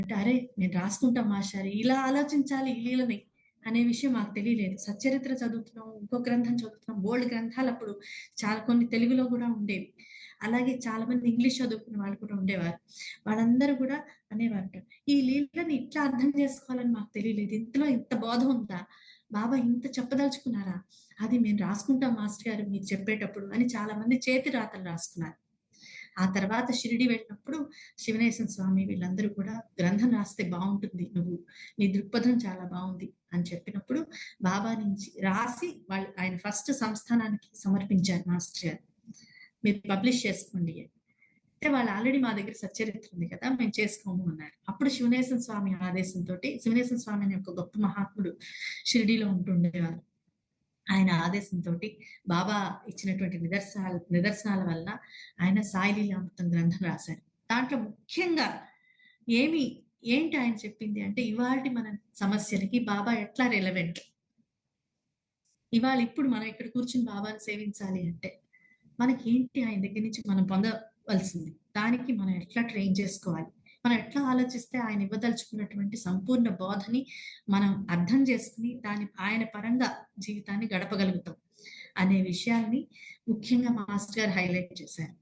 అంటే, "అరే! నేను రాసుకుంటాం మాస్టారు. ఇలా ఆలోచించాలి ఈ లీలని" అనే విషయం మాకు తెలియలేదు. సచ్చరిత్ర చదువుతున్నాం, ఇంకో గ్రంథం చదువుతున్నాం. బోలెడు గ్రంథాలప్పుడు చాలా కొన్ని తెలుగులో గూడా ఉండేవి. అలాగే చాలా మంది ఇంగ్లీష్ చదువుకున్న వాళ్ళు కూడా ఉండేవారు. వాళ్ళందరూ గూడా అనేవారట, "ఈ లీలని ఇట్లా అర్థం చేసుకోవాలని మాకు తెలియలేదు. ఇందులో ఇంత బోధ ఉందా? బాబా ఇంత చెప్పదలుచుకున్నారా? అది మేము రాసుకుంటాం మాస్టర్ గారు మీరు చెప్పేటప్పుడు" అని చాలా మంది చేతి రాతలు రాసుకున్నారు. ఆ తర్వాత షిరిడి వెళ్ళినప్పుడు శివనేశన్ స్వామి వీళ్ళందరూ కూడా గ్రంథం రాస్తే బావుంటుంది నువ్వు. నీ దృక్పథం చాలా బావుంది అని చెప్పినప్పుడు బాబా నుంచి రాసి ఆయన ఫస్ట్ సంస్థానానికి సమర్పించారు మాస్టర్ గారు. మీరు పబ్లిష్ చేసుకోండి అని. అంటే వాళ్ళు ఆల్రెడీ మా దగ్గర సచ్చరిత్ర ఉంది కదా! మేము చేసుకోము అన్నారు. అప్పుడు శివనేశన్ స్వామి ఆదేశంతోటి శివనేశన్ స్వామి అనే ఒక గొప్ప మహాత్ముడు షిరిడీలో ఉంటుండేవారు. ఆయన ఆదేశంతోటి బాబా ఇచ్చినటువంటి నిదర్శనాల వల్ల ఆయన సాయి లీలామృతం గ్రంథం రాశారు. దాంట్లో ముఖ్యంగా ఏమి ఏంటి ఆయన చెప్పింది అంటే ఇవాల్టి మన సమస్యలకి బాబా ఎట్లా రిలవెంట్. ఇవాళ ఇప్పుడు మనం ఇక్కడ కూర్చొని బాబాని సేవించాలి అంటే మనకేంటి ఆయన దగ్గర నుంచి మనం పొందవలసింది. దానికి మనం ఎట్లా ట్రైన్ చేసుకోవాలి. మనం ఎట్లా ఆలోచిస్తే ఆయన ఇవ్వదలుచుకున్నటువంటి సంపూర్ణ బోధని మనం అర్థం చేసుకొని దాన్ని ఆయన పరంగా జీవితాన్ని గడపగలుగుతాం. అనే విషయాన్ని ముఖ్యంగా మాస్టర్ గారు హైలైట్ చేశారు.